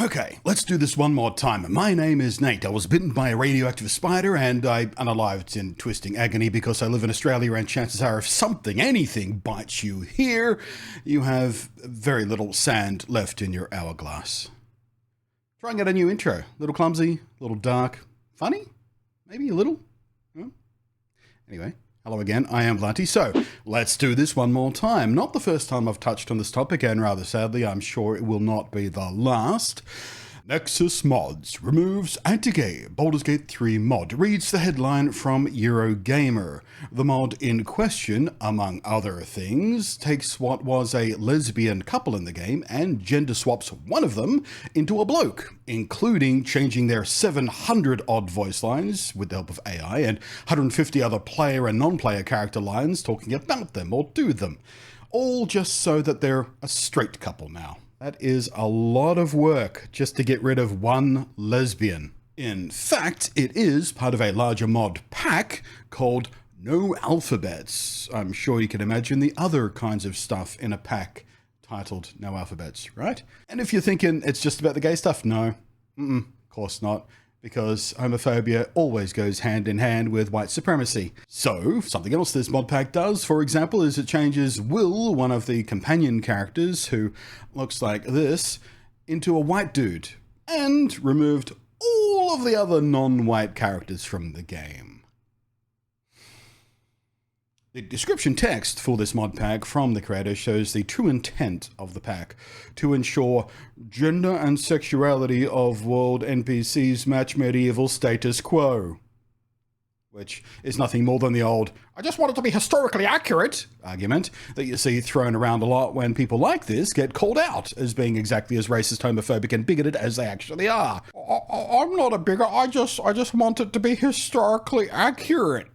Okay, let's do this one more time. My name is Nate. I was bitten by a radioactive spider and I unalived in twisting agony because I live in Australia, and chances are if something, anything, bites you here, you have very little sand left in your hourglass. Trying out a new intro. A little clumsy, a little dark, funny, maybe a little. Anyway, hello again, I am Vlanty. So, let's do this one more time. Not the first time I've touched on this topic, and rather sadly, I'm sure it will not be the last. Nexus Mods removes anti-gay Baldur's Gate 3 mod, reads the headline from Eurogamer. The mod in question, among other things, takes what was a lesbian couple in the game and gender swaps one of them into a bloke, including changing their 700-odd voice lines with the help of AI and 150 other player and non-player character lines talking about them or to them, all just so that they're a straight couple now. That is a lot of work just to get rid of one lesbian. In fact, it is part of a larger mod pack called No Alphabets. I'm sure you can imagine the other kinds of stuff in a pack titled No Alphabets, right? And if you're thinking it's just about the gay stuff, no, of course not. Because homophobia always goes hand in hand with white supremacy. So, something else this mod pack does, for example, is it changes Will, one of the companion characters, who looks like this, into a white dude, and removed all of the other non-white characters from the game. The description text for this mod pack from the creator shows the true intent of the pack to ensure gender and sexuality of world NPCs match medieval status quo. Which is nothing more than the old, I just want it to be historically accurate argument that you see thrown around a lot when people like this get called out as being exactly as racist, homophobic, and bigoted as they actually are. I'm not a bigot, I just want it to be historically accurate.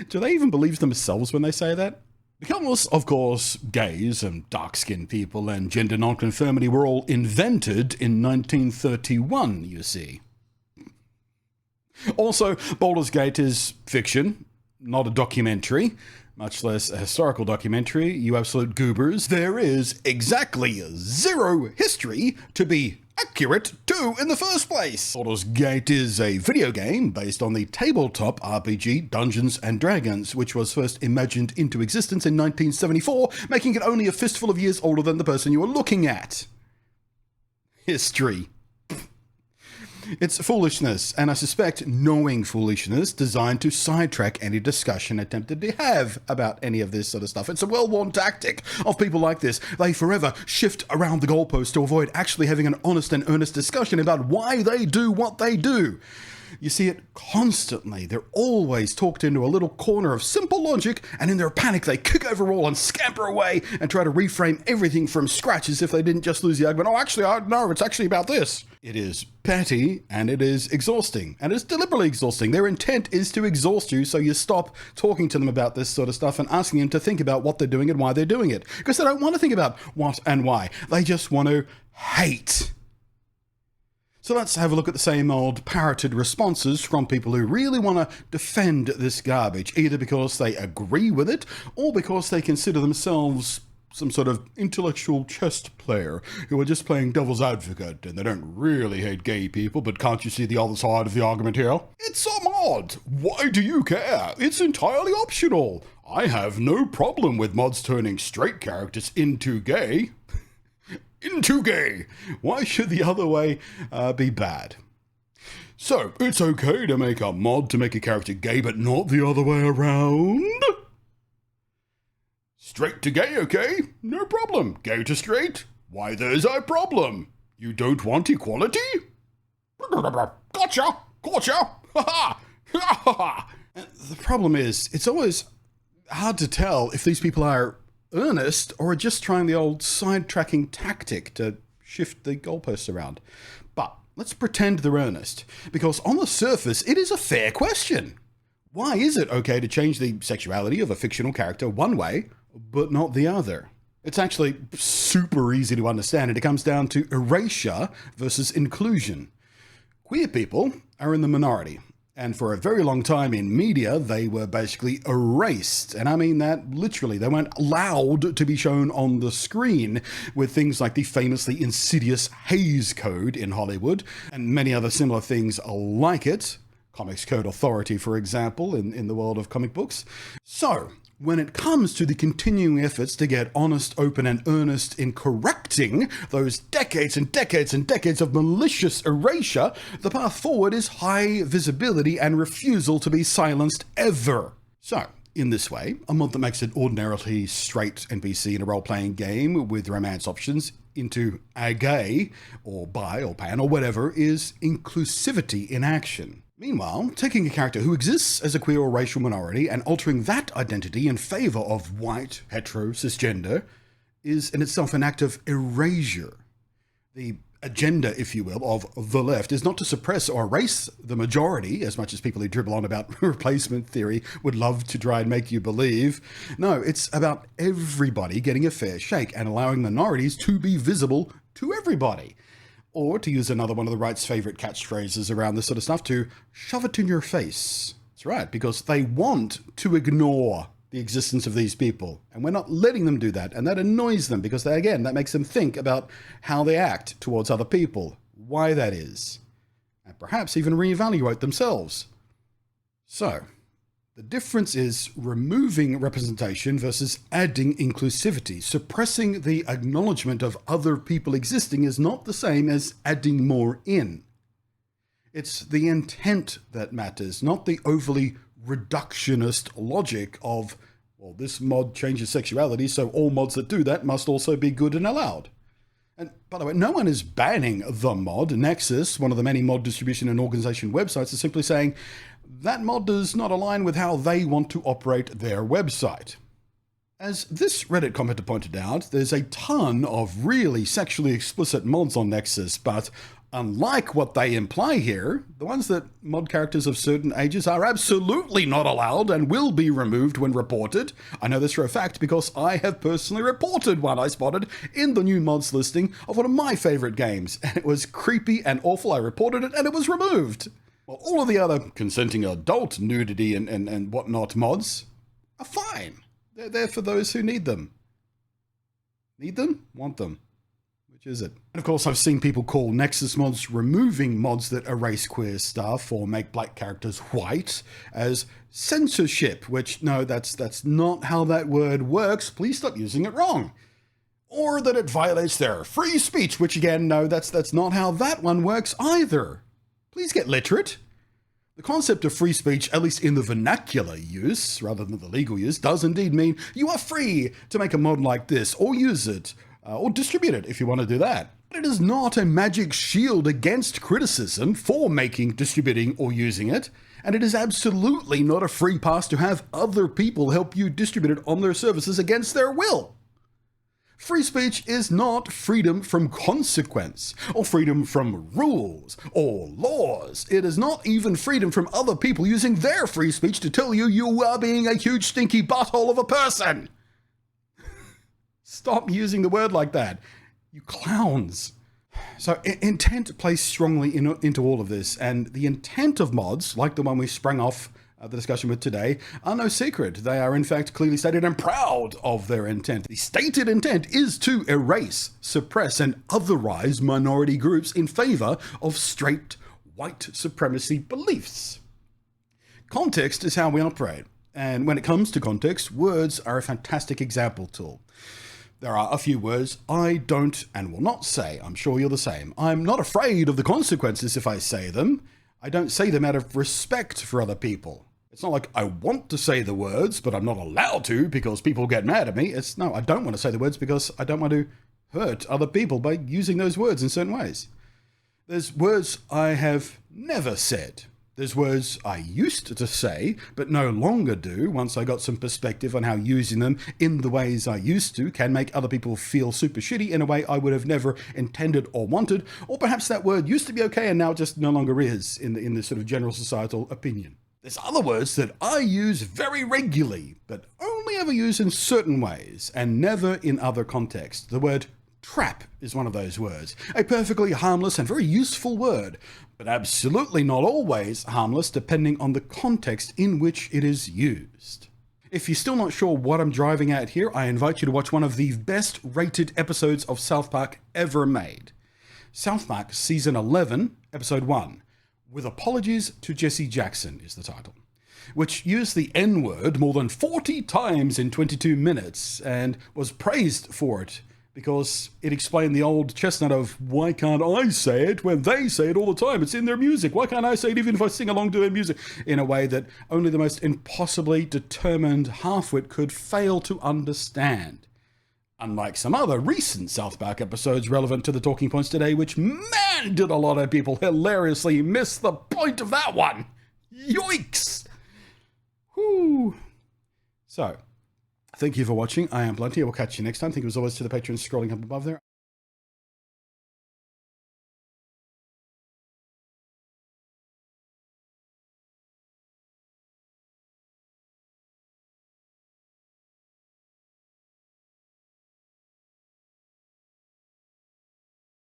Do they even believe themselves when they say that? Because, of course, gays and dark-skinned people and gender nonconformity were all invented in 1931, you see. Also, Baldur's Gate is fiction, not a documentary, much less a historical documentary, you absolute goobers. There is exactly zero history to be accurate to in the first place. Baldur's Gate is a video game based on the tabletop RPG Dungeons & Dragons, which was first imagined into existence in 1974, making it only a fistful of years older than the person you are looking at. History. It's foolishness, and I suspect knowing foolishness designed to sidetrack any discussion attempted to have about any of this sort of stuff. It's a well-worn tactic of people like this. They forever shift around the goalpost to avoid actually having an honest and earnest discussion about why they do what they do. You see it constantly. They're always talked into a little corner of simple logic, and in their panic they kick over all and scamper away and try to reframe everything from scratch as if they didn't just lose the argument. Oh, actually, no, it's actually about this. It is petty, and it is exhausting, and it's deliberately exhausting. Their intent is to exhaust you, so you stop talking to them about this sort of stuff and asking them to think about what they're doing and why they're doing it. Because they don't want to think about what and why. They just want to hate. So let's have a look at the same old parroted responses from people who really want to defend this garbage, either because they agree with it or because they consider themselves some sort of intellectual chess player who are just playing devil's advocate and they don't really hate gay people, but can't you see the other side of the argument here? It's a mod. Why do you care? It's entirely optional. I have no problem with mods turning straight characters into gay. Into gay. Why should the other way be bad? So, it's okay to make a mod to make a character gay, but not the other way around? Straight to gay, okay? No problem. Gay to straight? Why, there's a problem. You don't want equality? Gotcha! Gotcha! Ha ha! The problem is, it's always hard to tell if these people are earnest or are just trying the old sidetracking tactic to shift the goalposts around. But let's pretend they're earnest, because on the surface it is a fair question. Why is it okay to change the sexuality of a fictional character one way but not the other? It's actually super easy to understand, and it comes down to erasure versus inclusion. Queer people are in the minority, And for a very long time in media, they were basically erased. And I mean that literally. They weren't allowed to be shown on the screen, with things like the famously insidious Hays Code in Hollywood and many other similar things like it. Comics Code Authority, for example, in the world of comic books. So, when it comes to the continuing efforts to get honest, open, and earnest in correcting those decades and decades and decades of malicious erasure, the path forward is high visibility and refusal to be silenced ever. So, in this way, a mod that makes an ordinarily straight NPC in a role-playing game with romance options into a gay, or bi, or pan, or whatever, is inclusivity in action. Meanwhile, taking a character who exists as a queer or racial minority and altering that identity in favor of white, hetero, cisgender is in itself an act of erasure. The agenda, if you will, of the left is not to suppress or erase the majority, as much as people who dribble on about replacement theory would love to try and make you believe. No, it's about everybody getting a fair shake and allowing minorities to be visible to everybody. Or, to use another one of the right's favourite catchphrases around this sort of stuff, to shove it in your face. That's right, because they want to ignore the existence of these people, and we're not letting them do that, and that annoys them, because that makes them think about how they act towards other people, why that is, and perhaps even reevaluate themselves. So, the difference is removing representation versus adding inclusivity. Suppressing the acknowledgement of other people existing is not the same as adding more in. It's the intent that matters, not the overly reductionist logic of, well, this mod changes sexuality, so all mods that do that must also be good and allowed. And by the way, no one is banning the mod. Nexus, one of the many mod distribution and organization websites, is simply saying that mod does not align with how they want to operate their website. As this Reddit commenter pointed out, there's a ton of really sexually explicit mods on Nexus, but unlike what they imply here, the ones that mod characters of certain ages are absolutely not allowed and will be removed when reported. I know this for a fact because I have personally reported one I spotted in the new mods listing of one of my favorite games, and it was creepy and awful. I reported it and it was removed. Well, all of the other consenting adult nudity and whatnot mods are fine. They're there for those who need them. Need them? Want them. Which is it? And of course, I've seen people call Nexus mods removing mods that erase queer stuff or make black characters white as censorship, which, no, that's not how that word works. Please stop using it wrong. Or that it violates their free speech, which again, no, that's not how that one works either. Please get literate. The concept of free speech, at least in the vernacular use, rather than the legal use, does indeed mean you are free to make a mod like this, or use it, or distribute it if you want to do that. But it is not a magic shield against criticism for making, distributing, or using it, and it is absolutely not a free pass to have other people help you distribute it on their services against their will. Free speech is not freedom from consequence, or freedom from rules, or laws. It is not even freedom from other people using their free speech to tell you you are being a huge stinky butthole of a person. Stop using the word like that, you clowns. So intent plays strongly into all of this, and the intent of mods, like the one we sprang off the discussion with today, are no secret. They are in fact clearly stated and proud of their intent. The stated intent is to erase, suppress, and otherize minority groups in favor of straight white supremacy beliefs. Context is how we operate, and when it comes to context, words are a fantastic example tool. There are a few words I don't and will not say. I'm sure you're the same. I'm not afraid of the consequences if I say them. I don't say them out of respect for other people. It's not like I want to say the words, but I'm not allowed to because people get mad at me. No, I don't want to say the words because I don't want to hurt other people by using those words in certain ways. There's words I have never said. There's words I used to say, but no longer do once I got some perspective on how using them in the ways I used to can make other people feel super shitty in a way I would have never intended or wanted, or perhaps that word used to be okay and now it just no longer is in the sort of general societal opinion. There's other words that I use very regularly, but only ever use in certain ways and never in other contexts. The word Trap is one of those words. A perfectly harmless and very useful word, but absolutely not always harmless depending on the context in which it is used. If you're still not sure what I'm driving at here, I invite you to watch one of the best rated episodes of South Park ever made. South Park Season 11, Episode 1, With Apologies to Jesse Jackson is the title, which used the N-word more than 40 times in 22 minutes and was praised for it because it explained the old chestnut of, why can't I say it when they say it all the time? It's in their music. Why can't I say it even if I sing along to their music? In a way that only the most impossibly determined halfwit could fail to understand. Unlike some other recent South Park episodes relevant to the talking points today, which, man, did a lot of people hilariously miss the point of that one. Yoicks! Whew. So, thank you for watching. I am Blunty. I will catch you next time. Thank you as always to the patrons scrolling up above there.